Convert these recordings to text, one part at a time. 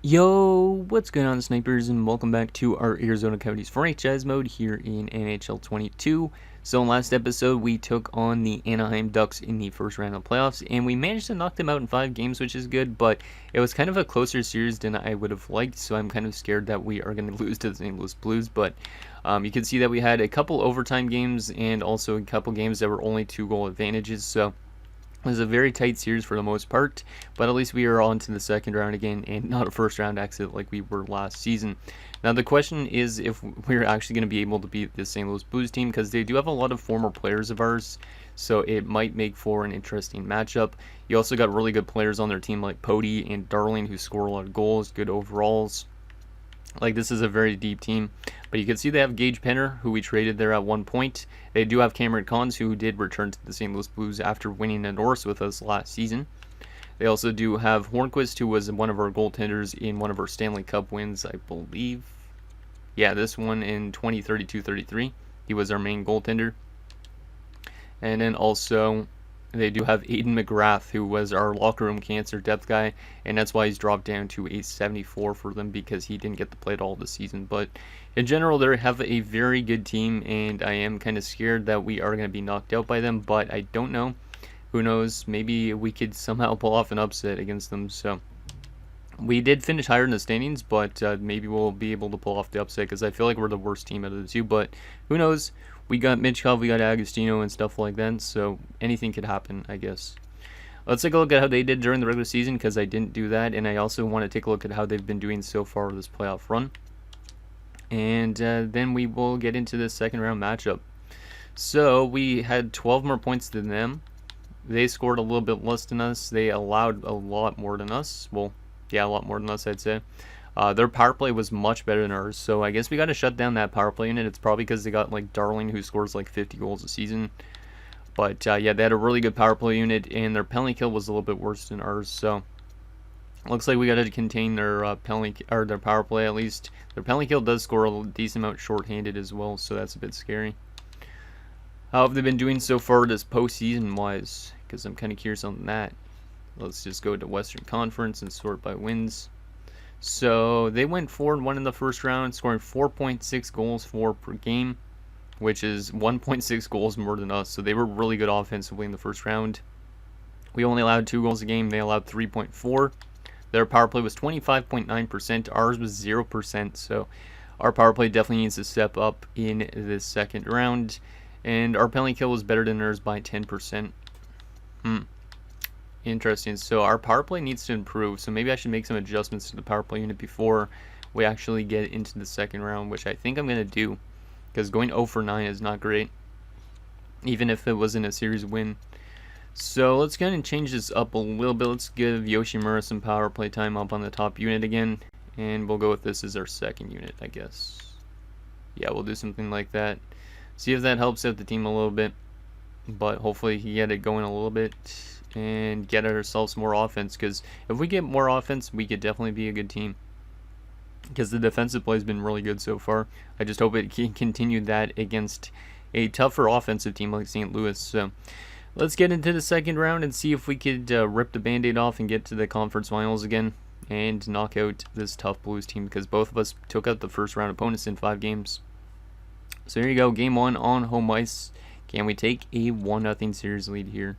Yo, what's going on, snipers, and welcome back to our Arizona Coyotes franchise mode here in NHL 22. So in last episode, we took on the Anaheim Ducks in the first round of playoffs, and we managed to knock them out in 5 games, which is good, but it was kind of a closer series than I would have liked, so I'm kind of scared that we are going to lose to the St. Louis Blues, but you can see that we had a couple overtime games and also a couple games that were only 2-goal advantages, so it was a very tight series for the most part, but at least we are on to the second round again and not a first round exit like we were last season. Now the question is if we're actually going to be able to beat the St. Louis Blues team, because they do have a lot of former players of ours, so it might make for an interesting matchup. You also got really good players on their team like Pody and Darling, who score a lot of goals, good overalls. Like, this is a very deep team. But you can see they have Gage Penner, who we traded there at one point. They do have Cameron Cons, who did return to the St. Louis Blues after winning the Norris with us last season. They also do have Hornquist, who was one of our goaltenders in one of our Stanley Cup wins, I believe. Yeah, this one in 2032-33. He was our main goaltender. And then also, they do have Aiden McGrath, who was our locker room cancer depth guy, and that's why he's dropped down to a 74 for them, because he didn't get to play at all this season. But in general, they have a very good team, and I am kind of scared that we are going to be knocked out by them, but I don't know. Who knows? Maybe we could somehow pull off an upset against them. So we did finish higher in the standings, but maybe we'll be able to pull off the upset, because I feel like we're the worst team out of the two, but who knows? We got Mitchkov, we got Agostino and stuff like that, so anything could happen, I guess. Let's take a look at how they did during the regular season, because I didn't do that, and I also want to take a look at how they've been doing so far this playoff run. And then we will get into the second round matchup. So we had 12 more points than them. They scored a little bit less than us. They allowed a lot more than us. Well, yeah, a lot more than us, I'd say. Their power play was much better than ours, so I guess we got to shut down that power play unit. It's probably because they got like Darling, who scores like 50 goals a season. But yeah, they had a really good power play unit, and their penalty kill was a little bit worse than ours. So looks like we got to contain their their power play at least. Their penalty kill does score a decent amount shorthanded as well, so that's a bit scary. How have they been doing so far this postseason wise? Because I'm kind of curious on that. Let's just go to Western Conference and sort by wins. So they went 4-1 in the first round, scoring 4.6 goals per game, which is 1.6 goals more than us. So they were really good offensively in the first round. We only allowed 2 goals a game. They allowed 3.4. Their power play was 25.9%. Ours was 0%. So our power play definitely needs to step up in this second round. And our penalty kill was better than theirs by 10%. Interesting. So our power play needs to improve. So maybe I should make some adjustments to the power play unit before we actually get into the second round, which I think I'm going to do, because going 0 for 9 is not great, even if it wasn't a series win. So let's go ahead and change this up a little bit. Let's give Yoshimura some power play time up on the top unit again, and we'll go with this as our second unit, I guess. Yeah, we'll do something like that. See if that helps out the team a little bit, but hopefully he get it going a little bit and get ourselves more offense, because if we get more offense, we could definitely be a good team, because the defensive play has been really good so far. I just hope it can continue that against a tougher offensive team like St. Louis. So let's get into the second round and see if we could rip the band-aid off and get to the conference finals again and knock out this tough Blues team, because both of us took out the first round opponents in 5 games. So here you go, game 1 on home ice. Can we take a 1-0 series lead here?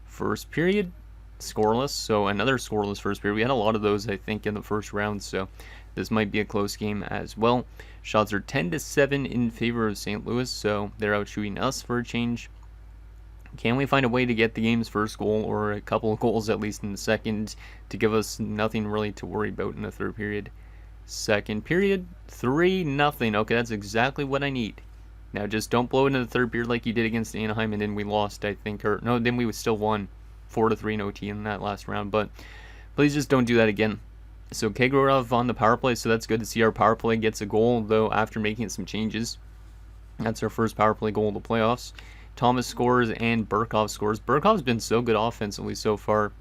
First period, scoreless, so another scoreless first period. We had a lot of those, I think, in the first round, so this might be a close game as well. Shots are 10-7 in favor of St. Louis, so they're out shooting us for a change. Can we find a way to get the game's first goal, or a couple of goals at least in the second, to give us nothing really to worry about in the third period? Second period, 3-0. Okay, that's exactly what I need. Now just don't blow it in the third period like you did against Anaheim, and then we lost, I think. Or no, then we still won 4-3 in OT in that last round. But please just don't do that again. So Kegorov on the power play, so that's good to see our power play gets a goal, though after making some changes. That's our first power play goal of the playoffs. Thomas scores and Burkov scores. Burkov's been so good offensively so far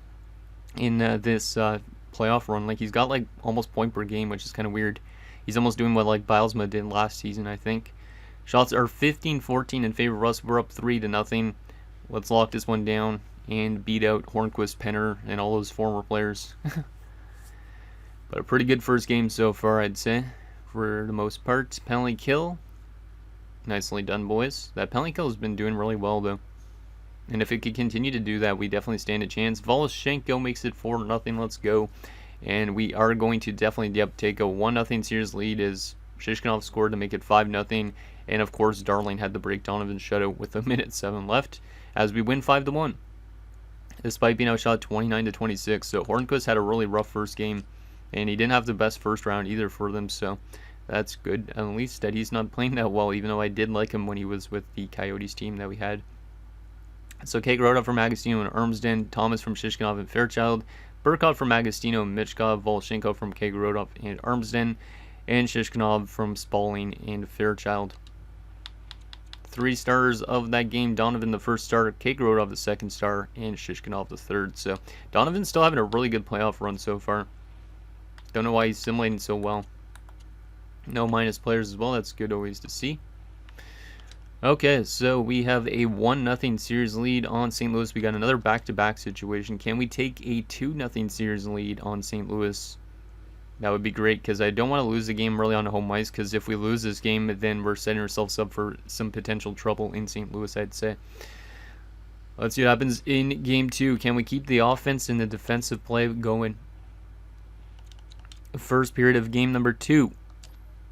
in this playoff run. Like, he's got like almost point per game, which is kind of weird. He's almost doing what like Bilesma did last season, I think. Shots are 15-14 in favor of us. We're up 3-0. Let's lock this one down and beat out Hornquist, Penner, and all those former players. But a pretty good first game so far, I'd say, for the most part. Penalty kill. Nicely done, boys. That penalty kill has been doing really well, though. And if it could continue to do that, we definitely stand a chance. Voloshenko makes it 4-0. Let's go. And we are going to definitely, take a 1-0 series lead as Shishkinov scored to make it 5-0. And, of course, Darling had to break Donovan's shutout with 1:07 left as we win 5-1. Despite being outshot 29-26. So Hornquist had a really rough first game. And he didn't have the best first round either for them. So that's good. At least that he's not playing that well, even though I did like him when he was with the Coyotes team that we had. So Kagrodov from Agostino and Armsden, Thomas from Shishkinov and Fairchild, Burkov from Agostino and Michkov, Voloshenko from Kagrodov and Armsden, and Shishkinov from Spalling and Fairchild. 3 stars of that game: Donovan the first star, Kagrodov the second star, and Shishkinov the third. So Donovan's still having a really good playoff run so far. Don't know why he's simulating so well. No minus players as well. That's good always to see. Okay, so we have a 1-0 series lead on St. Louis. We got another back-to-back situation. Can we take a 2-0 series lead on St. Louis? That would be great, because I don't want to lose the game really on home ice, because if we lose this game, then we're setting ourselves up for some potential trouble in St. Louis, I'd say. Let's see what happens in Game 2. Can we keep the offense and the defensive play going? First period of game number 2.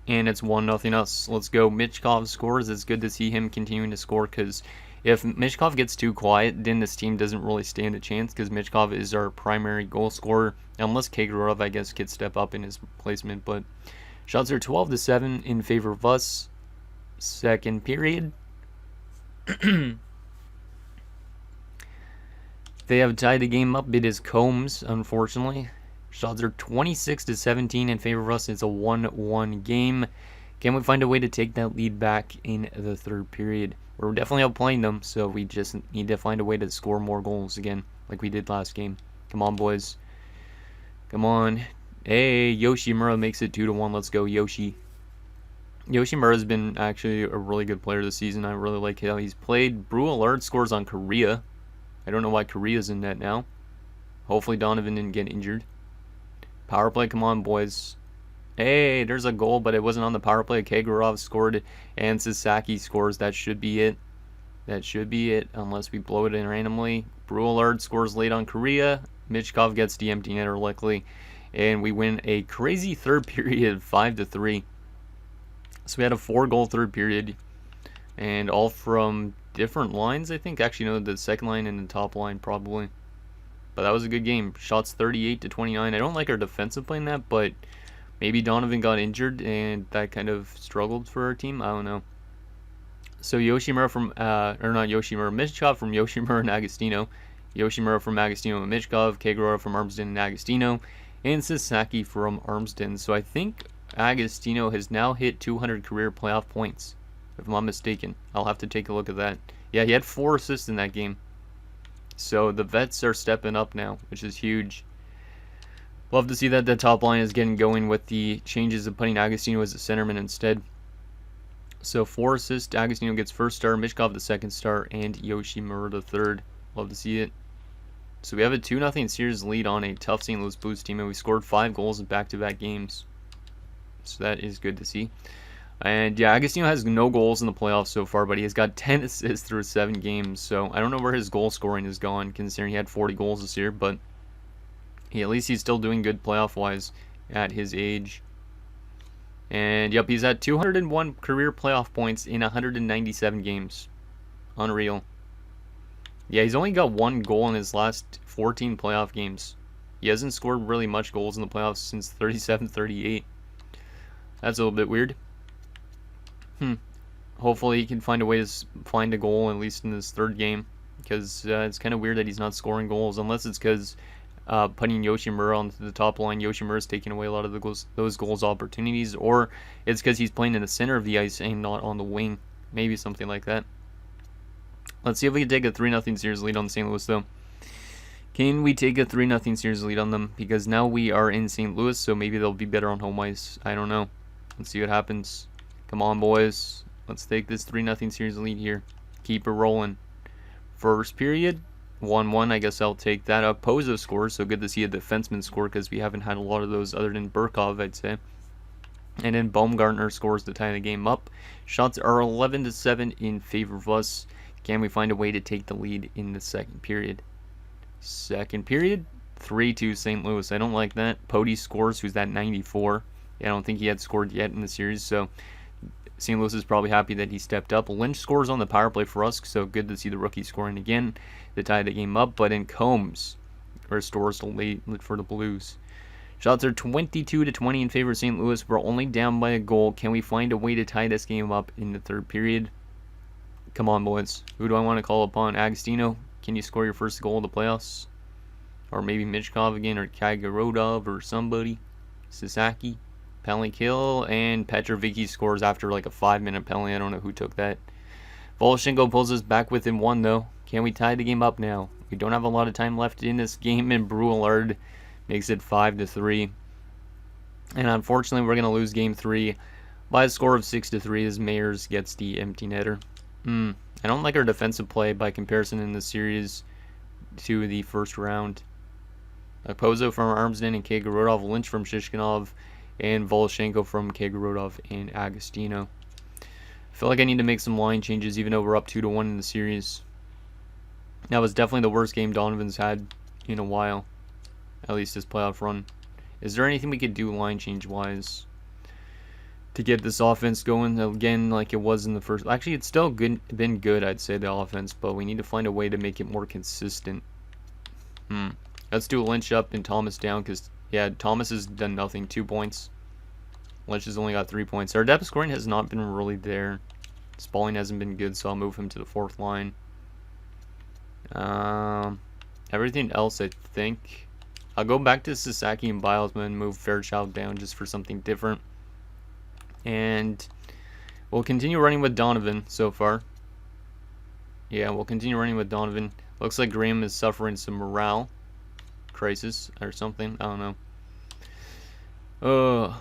And it's 1-0 us. Let's go. Michkov scores. It's good to see him continuing to score, because if Michkov gets too quiet, then this team doesn't really stand a chance, because Michkov is our primary goal scorer. Unless Kagrodov, I guess, could step up in his placement. But shots are 12-7 in favor of us. Second period. They have tied the game up. It is Combs, unfortunately. Shots are 26-17 in favor of us. It's a 1-1 game. Can we find a way to take that lead back in the third period? We're definitely outplaying them, so we just need to find a way to score more goals again, like we did last game. Come on, boys. Come on. Hey, Yoshimura makes it 2-1. Let's go, Yoshi. Yoshimura's been actually a really good player this season. I really like how he's played. Brulard scores on Korea. I don't know why Korea's in net now. Hopefully Donovan didn't get injured. Power play, come on, boys. Hey, there's a goal, but it wasn't on the power play. Kagurov scored, and Sasaki scores. That should be it. That should be it, unless we blow it in randomly. Brulard scores late on Korea. Michkov gets the empty netter luckily, and we win a crazy third period, 5-3. So we had a 4-goal third period, and all from different lines, I think. Actually, no, the second line and the top line probably. But that was a good game. Shots 38-29. I don't like our defensive play in that, but maybe Donovan got injured and that kind of struggled for our team. I don't know. So Yoshimura from, or not Yoshimura, Michkov from Yoshimura and Agostino. Yoshimura from Agostino and Michkov. Kagurov from Armsden and Agostino. And Sasaki from Armsden. So I think Agostino has now hit 200 career playoff points, if I'm not mistaken. I'll have to take a look at that. Yeah, he had 4 assists in that game. So the vets are stepping up now, which is huge. Love to see that the top line is getting going with the changes of putting Agostino as a centerman instead. So 4 assists, Agostino gets first star, Michkov the second star, and Yoshimura the third. Love to see it. So we have a 2-0 series lead on a tough St. Louis Blues team, and we scored 5 goals in back-to-back games. So that is good to see. And yeah, Agostino has no goals in the playoffs so far, but he has got 10 assists through 7 games. So I don't know where his goal scoring has gone, considering he had 40 goals this year, but at least he's still doing good playoff-wise at his age. And yep, he's at 201 career playoff points in 197 games. Unreal. Yeah, he's only got 1 goal in his last 14 playoff games. He hasn't scored really much goals in the playoffs since 37-38. That's a little bit weird. Hopefully he can find a way to find a goal, at least in this third game, because it's kind of weird that he's not scoring goals, unless it's because putting Yoshimura onto the top line, Yoshimura's taking away a lot of those goals opportunities, or it's because he's playing in the center of the ice and not on the wing. Maybe something like that. Let's see if we can take a 3-0 series lead on St. Louis, though. Can we take a 3-0 series lead on them? Because now we are in St. Louis, so maybe they'll be better on home ice. I don't know. Let's see what happens. Come on, boys. Let's take this 3-0 series lead here. Keep it rolling. First period. 1-1. I guess I'll take that. Pozo scores, so good to see a defenseman score because we haven't had a lot of those other than Burkov, I'd say. And then Baumgartner scores to tie the game up. Shots are 11-7 in favor of us. Can we find a way to take the lead in the second period? Second period, 3-2 St. Louis. I don't like that. Pody scores, who's at 94. I don't think he had scored yet in the series, so St. Louis is probably happy that he stepped up. Lynch scores on the power play for us, so good to see the rookie scoring again to tie the game up. But in Combs restores the lead for the Blues. Shots are 22-20 in favor of St. Louis. We're only down by a goal. Can we find a way to tie this game up in the third period? Come on, boys. Who do I want to call upon? Agostino, can you score your first goal of the playoffs? Or maybe Michkov again, or Kagarodov, or somebody. Sasaki. Penalty kill, and Petrovicki scores after like a 5-minute penalty. I don't know who took that. Voloshenko pulls us back within one, though. Can we tie the game up now? We don't have a lot of time left in this game, and Brulard makes it 5-3. And unfortunately, we're going to lose game 3 by a score of 6-3 as Mayers gets the empty netter. I don't like our defensive play by comparison in the series to the first round. Pozo from Armsden and Kagarodov, Lynch from Shishkinov, and Voloshenko from Kagarodov and Agostino. I feel like I need to make some line changes even though we're up 2-1 in the series. That was definitely the worst game Donovan's had in a while. At least this playoff run. Is there anything we could do line change wise to get this offense going again like it was in the first? Actually, it's still been good, I'd say, the offense, but we need to find a way to make it more consistent. Let's do Lynch up and Thomas down because, yeah, Thomas has done nothing. 2 points. Lynch has only got 3 points. Our depth scoring has not been really there. Spalling hasn't been good, so I'll move him to the 4th line. Everything else, I think. I'll go back to Sasaki and Bilesman, move Fairchild down just for something different. And we'll continue running with Donovan so far. Yeah, we'll continue running with Donovan. Looks like Graham is suffering some morale crisis or something. I don't know.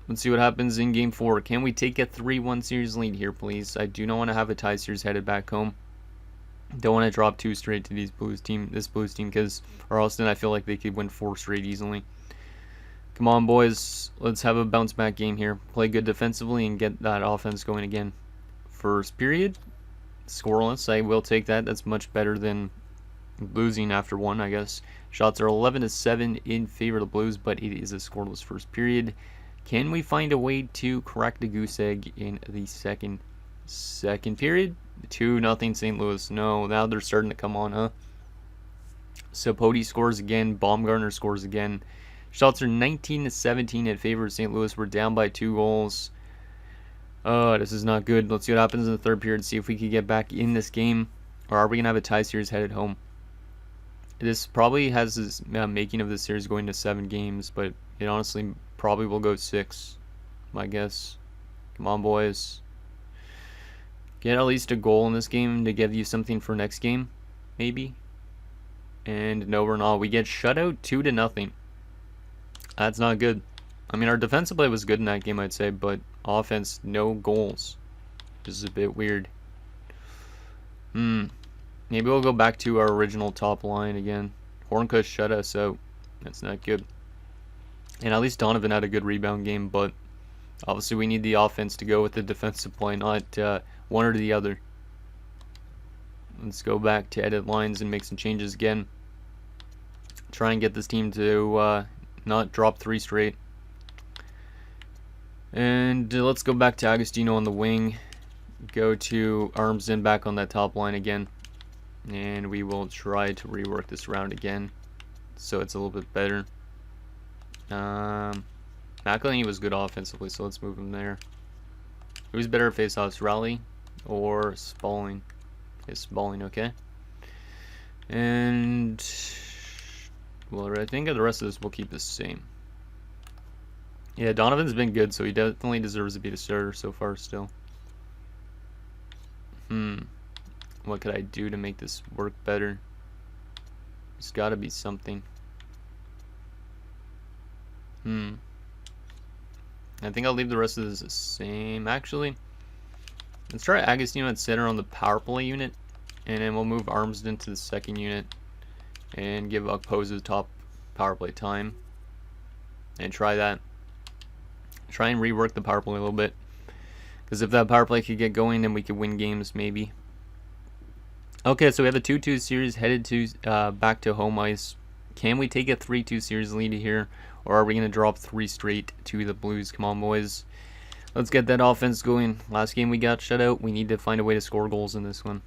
Let's see what happens in game 4. Can we take a 3-1 series lead here, please? I do not want to have a tie series headed back home. Don't want to drop 2 straight to this Blues team, because or else then I feel like they could win 4 straight easily. Come on, boys. Let's have a bounce back game here. Play good defensively and get that offense going again. First period, scoreless. I will take that. That's much better than losing after 1, I guess. Shots are 11-7 in favor of the Blues, but it is a scoreless first period. Can we find a way to crack the goose egg in the second period? 2-0 St. Louis. No, now they're starting to come on, huh? So Pody scores again. Baumgartner scores again. Shots are 19-17 in favor of St. Louis. We're down by 2 goals. This is not good. Let's see what happens in the third period. See if we can get back in this game. Or are we going to have a tie series headed home? This probably has this making of this series going to 7 games. But it honestly probably will go 6. My guess. Come on, boys. Get at least a goal in this game to give you something for next game. Maybe. And no, we're not. We get shut out 2-0. That's not good. I mean, our defensive play was good in that game, I'd say, but offense, no goals. This is a bit weird. Maybe we'll go back to our original top line again. Horncush shut us out. That's not good. And at least Donovan had a good rebound game, but obviously we need the offense to go with the defensive play, not one or the other. Let's go back to edit lines and make some changes again. Try and get this team to not drop 3 straight. And let's go back to Agostino on the wing. Go to Armsden back on that top line again. And we will try to rework this around again so it's a little bit better. McElhinney was good offensively, so let's move him there. Who's better at faceoffs, Raleigh or Spalling? It's Spalling, okay. And well, I think the rest of this will keep the same. Yeah, Donovan's been good, so he definitely deserves to be the starter so far still. What could I do to make this work better? There's got to be something. I think I'll leave the rest of this the same. Actually, let's try Agostino at center on the power play unit. And then we'll move Armsden to the second unit and give Okposo top power play time. And try that. Try and rework the power play a little bit. Because if that power play could get going, then we could win games maybe. Okay, so we have a 2-2 series headed to back to home ice. Can we take a 3-2 series lead here? Or are we going to drop 3 straight to the Blues? Come on, boys. Let's get that offense going. Last game we got shut out. We need to find a way to score goals in this one.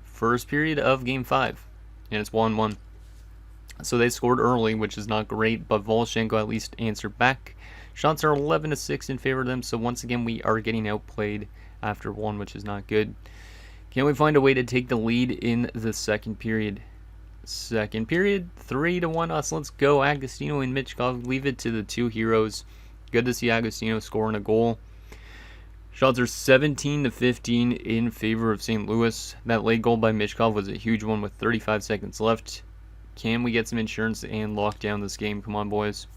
First period of Game 5. And it's 1-1. So they scored early, which is not great. But Voloshenko at least answered back. Shots are 11-6 in favor of them. So once again, we are getting outplayed after 1, which is not good. Can we find a way to take the lead in the second period? Second period, 3-1 us. Let's go. Agostino and Michkov. Leave it to the two heroes. Good to see Agostino scoring a goal. Shots are 17-15 in favor of St. Louis. That late goal by Michkov was a huge one with 35 seconds left. Can we get some insurance and lock down this game? Come on, boys.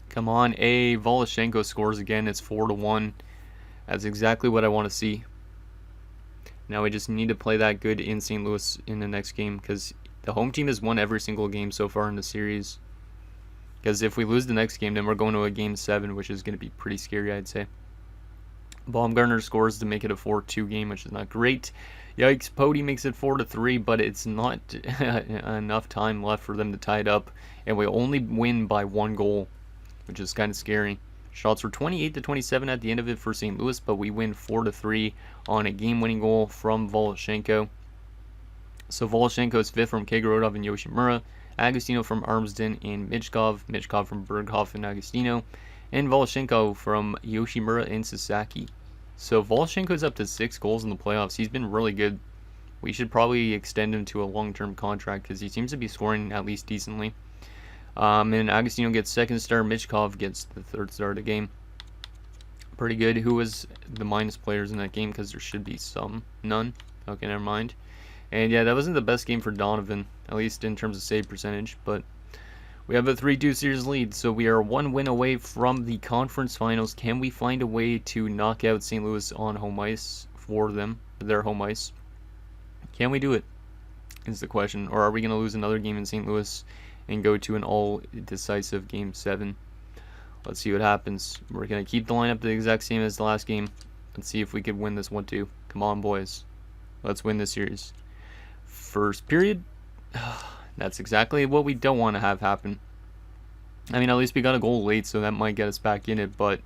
Come on. Voloshenko scores again. It's 4-1. That's exactly what I want to see. Now we just need to play that good in St. Louis in the next game, because the home team has won every single game so far in the series. Because if we lose the next game, then we're going to a Game 7, which is going to be pretty scary, I'd say. Baumgartner scores to make it a 4-2 game, which is not great. Yikes, Pody makes it 4-3, but it's not enough time left for them to tie it up. And we only win by 1 goal, which is kind of scary. Shots were 28-27 at the end of it for St. Louis, but we win 4-3 on a game-winning goal from Voloshenko. So Voloshenko is 5th from Kagerodov and Yoshimura, Agostino from Armsden and Michkov from Berghoff and Agostino, and Voloshenko from Yoshimura and Sasaki. So Voloshenko is up to 6 goals in the playoffs. He's been really good. We should probably extend him to a long-term contract because he seems to be scoring at least decently. And Agostino gets 2nd star. Michkov gets the 3rd star of the game. Pretty good. Who was the minus players in that game? Because there should be some. None. Okay, never mind. And yeah, that wasn't the best game for Donovan, at least in terms of save percentage. But we have a 3-2 series lead, so we are 1 win away from the conference finals. Can we find a way to knock out St. Louis on home ice for them, their home ice? Can we do it? Is the question. Or are we going to lose another game in St. Louis and go to an all-decisive Game 7. Let's see what happens. We're going to keep the lineup the exact same as the last game. Let's see if we can win this 1-2. Come on, boys. Let's win this series. First period. That's exactly what we don't want to have happen. I mean, at least we got a goal late, so that might get us back in it. But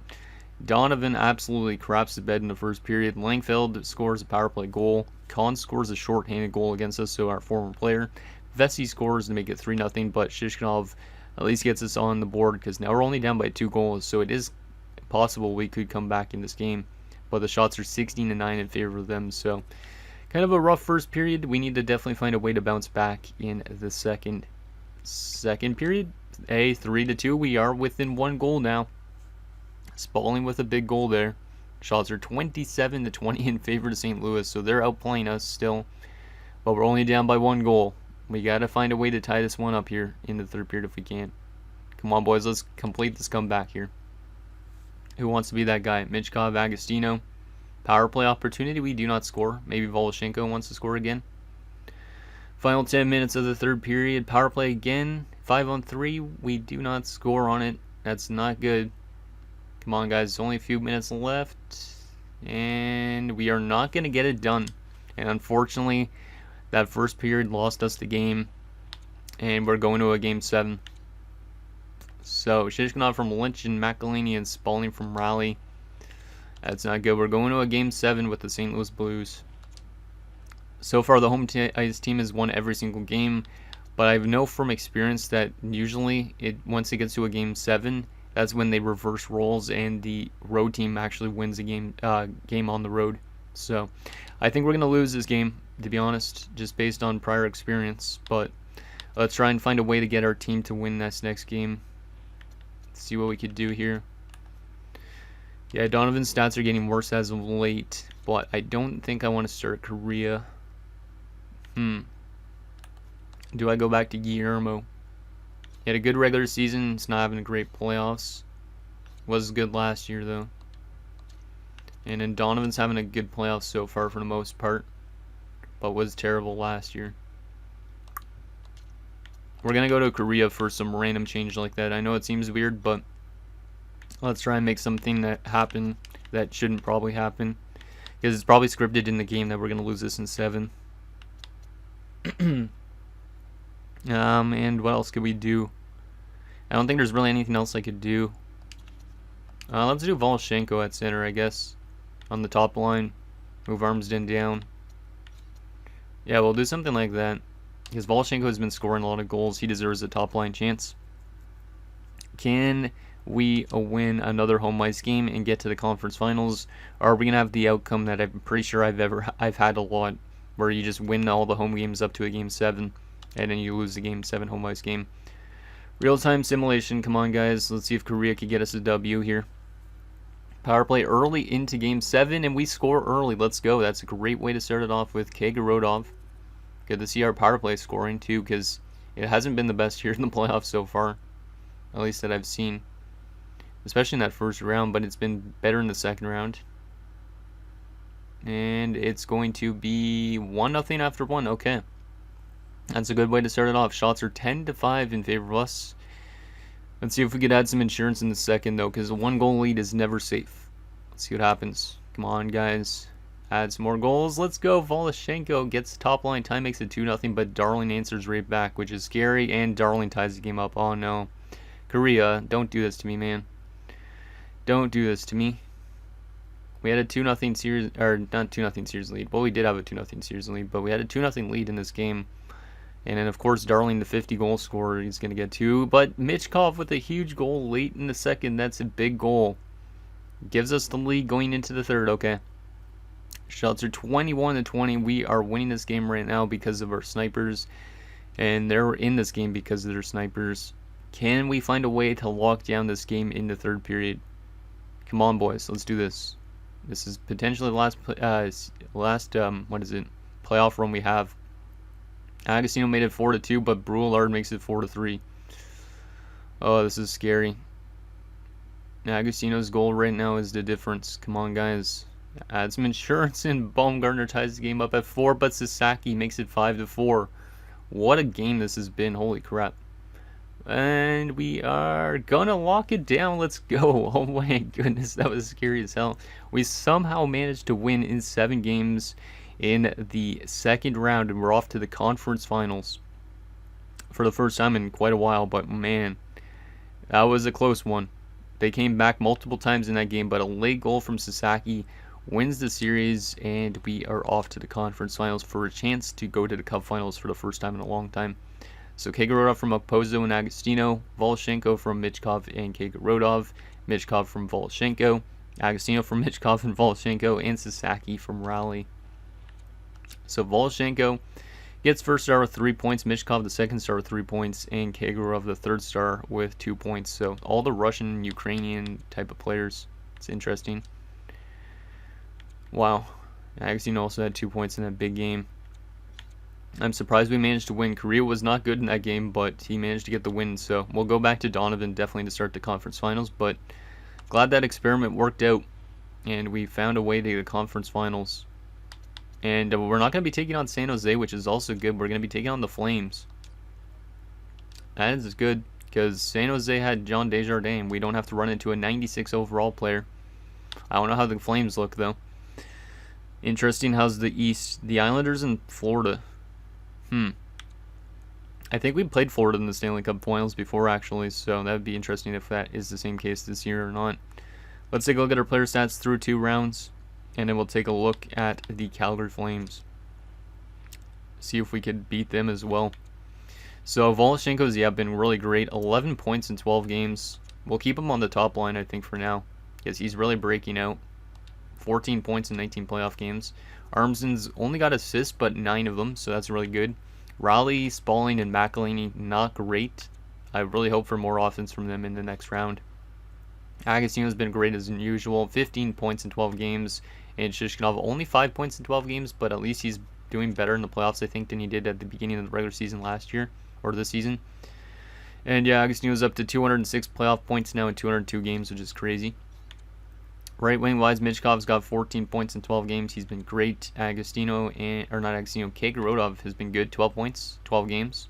Donovan absolutely craps the bed in the first period. Langfeld scores a power play goal. Kahn scores a short-handed goal against us, so our former player. Vesey scores to make it 3-0, but Shishkinov at least gets us on the board because now we're only down by 2 goals, so it is possible we could come back in this game. But the shots are 16-9 in favor of them, so kind of a rough first period. We need to definitely find a way to bounce back in the second period. 3-2. We are within 1 goal now. Spalling with a big goal there. Shots are 27-20 in favor of St. Louis, so they're outplaying us still. But we're only down by 1 goal. We got to find a way to tie this one up here in the third period if we can. Come on, boys. Let's complete this comeback here. Who wants to be that guy? Michkov, Agostino. Power play opportunity. We do not score. Maybe Voloshenko wants to score again. Final 10 minutes of the third period. Power play again. 5-on-3. We do not score on it. That's not good. Come on, guys. Only a few minutes left. And we are not going to get it done. And unfortunately, that first period lost us the game. And we're going to a Game 7. So, Shishkinov from Lynch and McElhaney and Spalling from Raleigh. That's not good. We're going to a Game 7 with the St. Louis Blues. So far, the home ice team has won every single game. But I know from experience that usually, once it gets to a Game 7, that's when they reverse roles and the road team actually wins a game on the road. So, I think we're going to lose this game, to be honest, just based on prior experience. But let's try and find a way to get our team to win this next game. Let's see what we could do here. Yeah, Donovan's stats are getting worse as of late, but I don't think I want to start Korea. Do I go back to Guillermo? He had a good regular season. He's not having a great playoffs. Was good last year, though. And then Donovan's having a good playoffs so far for the most part. but was terrible last year. We're going to go to Korea for some random change like that. I know it seems weird, but let's try and make something that happen that shouldn't probably happen. Because it's probably scripted in the game that we're going to lose this in 7. And what else could we do? I don't think there's really anything else I could do. Let's do Volchenko at center, I guess. On the top line. Move Armsden down. Yeah, we'll do something like that. Because Volchenko has been scoring a lot of goals. He deserves a top line chance. Can we win another home ice game and get to the conference finals? Or are we going to have the outcome that I'm pretty sure I've had a lot, where you just win all the home games up to a game 7 and then you lose the game 7 home ice game? Real-time simulation, come on guys, let's see if Korea can get us a W here. Power play early into game 7 and we score early. Let's go. That's a great way to start it off with Kagorodov. Good to see our power play scoring too, because it hasn't been the best here in the playoffs so far, at least that I've seen. Especially in that first round, but it's been better in the second round. And it's going to be 1-0 after 1. Okay. That's a good way to start it off. Shots are 10-5 in favor of us. Let's see if we could add some insurance in the second, though, because a 1-goal lead is never safe. Let's see what happens. Come on, guys. Add some more goals. Let's go. Voloshenko gets the top line. Time makes it 2-0, but Darling answers right back, which is scary, and Darling ties the game up. Oh, no. Korea, don't do this to me, man. Don't do this to me. We had a 2-0 series, or not 2-0 series lead. Well, we did have a 2-0 series lead, but we had a 2-0 lead in this game. And then, of course, Darling, the 50-goal scorer, he's going to get 2. But Michkov with a huge goal late in the second. That's a big goal. Gives us the lead going into the third. Okay. Shots are 21-20. We are winning this game right now because of our snipers. And they're in this game because of their snipers. Can we find a way to lock down this game in the third period? Come on, boys. Let's do this. This is potentially the last playoff run we have. Agostino made it 4-2, but Brulard makes it 4-3. Oh, this is scary. Agostino's goal right now is the difference. Come on, guys. Add some insurance, and Baumgartner ties the game up at 4, but Sasaki makes it 5-4. What a game this has been. Holy crap. And we are gonna lock it down. Let's go. Oh my goodness, that was scary as hell. We somehow managed to win in 7 games in the second round, and we're off to the conference finals for the first time in quite a while. But man, that was a close one. They came back multiple times in that game, but a late goal from Sasaki wins the series, and we are off to the conference finals for a chance to go to the cup finals for the first time in a long time. So Kagorodov from Okposo and Agostino, Voloshenko from Michkov and Kagorodov, Michkov from Voloshenko, Agostino from Michkov and Voloshenko, and Sasaki from Raleigh. So Voloshenko gets first star with 3 points, Michkov the second star with 3 points, and Kagorodov the third star with 2 points. So all the Russian and Ukrainian type of players. It's interesting. Wow. Agostino also had 2 points in that big game. I'm surprised we managed to win. Korea was not good in that game, but he managed to get the win. So we'll go back to Donovan definitely to start the conference finals. But glad that experiment worked out, and we found a way to the conference finals. And we're not going to be taking on San Jose, which is also good. We're going to be taking on the Flames. That is good, because San Jose had John Desjardins. We don't have to run into a 96 overall player. I don't know how the Flames look, though. Interesting. How's the East? The Islanders in Florida. I think we played Florida in the Stanley Cup Finals before, actually, so that would be interesting if that is the same case this year or not. Let's take a look at our player stats through 2 rounds, and then we'll take a look at the Calgary Flames. See if we could beat them as well. So Voloshenko's, been really great. 11 points in 12 games. We'll keep him on the top line, I think, for now, because he's really breaking out. 14 points in 19 playoff games. Armsden's only got assists, but 9 of them, so that's really good. Raleigh, Spalling, and McElhaney, not great. I really hope for more offense from them in the next round. Agostino's been great as usual. 15 points in 12 games. And Shishkinov, only 5 points in 12 games, but at least he's doing better in the playoffs, I think, than he did at the beginning of the regular season last year, or this season. And yeah, Agostino's up to 206 playoff points now in 202 games, which is crazy. Right wing wise, Michkov's got 14 points in 12 games. He's been great. Kagarodov has been good. 12 points, 12 games.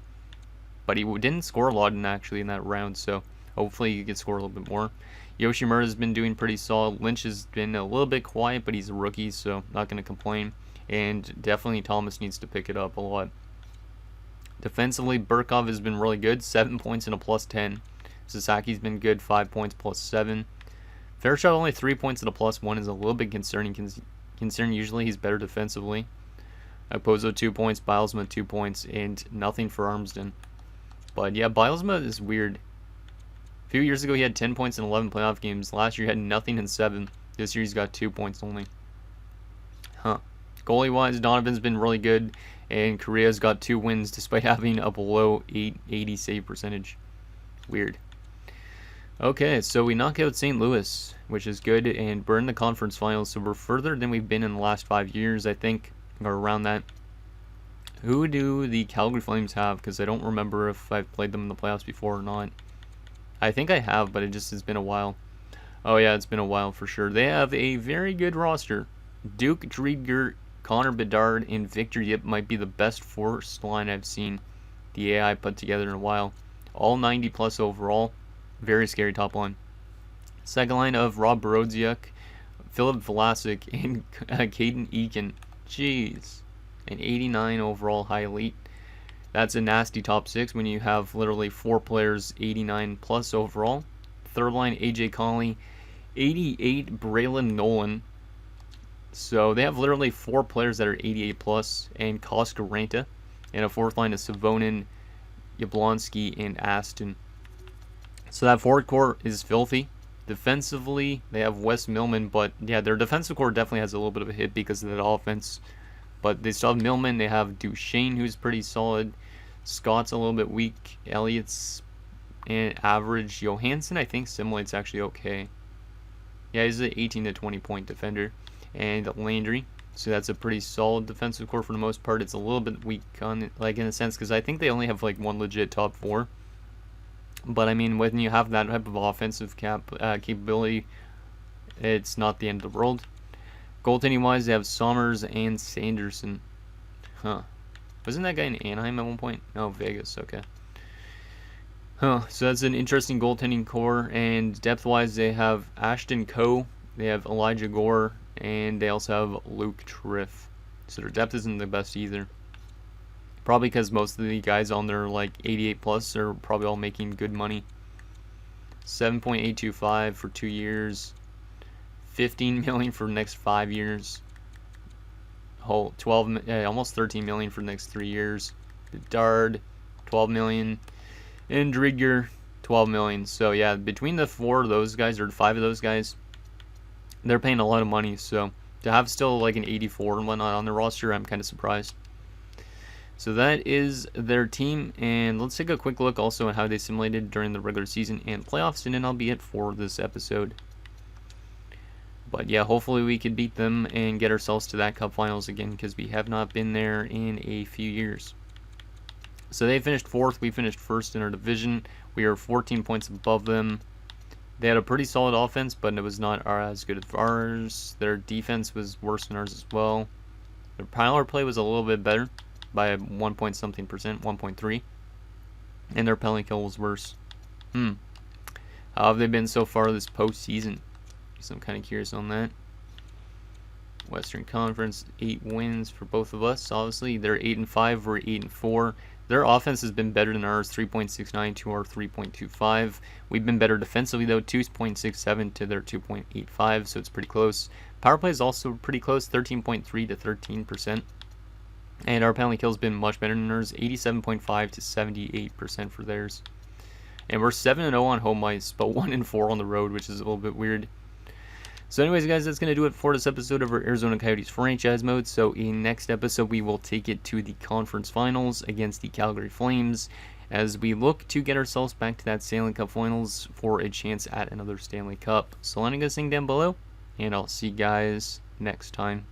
But he didn't score a lot in that round, so hopefully he could score a little bit more. Yoshimura's been doing pretty solid. Lynch has been a little bit quiet, but he's a rookie, so not going to complain. And definitely Thomas needs to pick it up a lot. Defensively, Burkov has been really good. 7 points and a +10. Sasaki's been good. 5 points, +7. Fairchild only 3 points and a +1 is a little bit concerning. Usually he's better defensively. Okposo 2 points, Bilesma 2 points, and nothing for Armsden. But yeah, Bilesma is weird. A few years ago he had 10 points in 11 playoff games. Last year he had nothing in 7. This year he's got 2 points only. Goalie wise, Donovan's been really good, and Korea's got 2 wins despite having a below 880 save percentage. Weird. Okay, so we knock out St. Louis, which is good, and we're in the conference finals, so we're further than we've been in the last 5 years, I think, or around that. Who do the Calgary Flames have? Because I don't remember if I've played them in the playoffs before or not. I think I have, but it just has been a while. Oh yeah, it's been a while for sure. They have a very good roster. Duke, Driedger, Connor Bedard, and Victor Yip might be the best first line I've seen the AI put together in a while. All 90 plus overall. Very scary top line. Second line of Rob Brodziak, Philip Vlasic, and Caden Eakin. Jeez. An 89 overall high elite. That's a nasty top 6 when you have literally 4 players 89 plus overall. Third line, AJ Conley, 88 Braylon Nolan. So they have literally 4 players that are 88 plus, and Koska Ranta. And a fourth line is Savonin, Yablonski, and Aston. So that forward core is filthy. Defensively, they have Wes Millman, but yeah, their defensive core definitely has a little bit of a hit because of that offense. But they still have Millman, they have Duchesne, who's pretty solid. Scott's a little bit weak. Elliott's and average. Johansson, I think Simulate's actually okay. Yeah, he's an 18 to 20 point defender. And Landry. So that's a pretty solid defensive core for the most part. It's a little bit weak on, like, in a sense, because I think they only have like 1 legit top 4. But I mean, when you have that type of offensive capability, it's not the end of the world. Goaltending wise, they have Sommers and Sanderson. Wasn't that guy in Anaheim at one point? No, Vegas. Okay. So that's an interesting goaltending core. And depth wise, they have Ashton Coe, they have Elijah Gore, and they also have Luke Triff. So their depth isn't the best either. Probably because most of the guys on there, like 88 plus, are probably all making good money. 7.825 for 2 years. 15 million for the next 5 years. Whole 12, almost 13 million for the next 3 years. Bedard, 12 million, and Driedger, 12 million. So yeah, between the 4 of those guys, or 5 of those guys, they're paying a lot of money. So to have still like an 84 and whatnot on the roster, I'm kind of surprised. So that is their team, and let's take a quick look also at how they simulated during the regular season and playoffs, and then that'll be it for this episode. But yeah, hopefully we could beat them and get ourselves to that Cup Finals again, because we have not been there in a few years. So they finished 4th, we finished 1st in our division. We are 14 points above them. They had a pretty solid offense, but it was not as good as ours. Their defense was worse than ours as well. Their power play was a little bit better by 1 point something percent, 1.3. And their penalty kill was worse. How have they been so far this postseason? So I'm kind of curious on that. Western Conference, 8 wins for both of us. Obviously, they're 8-5, we're 8-4. Their offense has been better than ours, 3.69 to our 3.25. We've been better defensively, though, 2.67 to their 2.85, so it's pretty close. Power play is also pretty close, 13.3 to 13%. And our penalty kill has been much better than theirs, 87.5 to 78% for theirs. And we're 7-0 on home ice, but 1-4 on the road, which is a little bit weird. So anyways, guys, that's going to do it for this episode of our Arizona Coyotes franchise mode. So in next episode, we will take it to the conference finals against the Calgary Flames as we look to get ourselves back to that Stanley Cup finals for a chance at another Stanley Cup. So let me know down below, and I'll see you guys next time.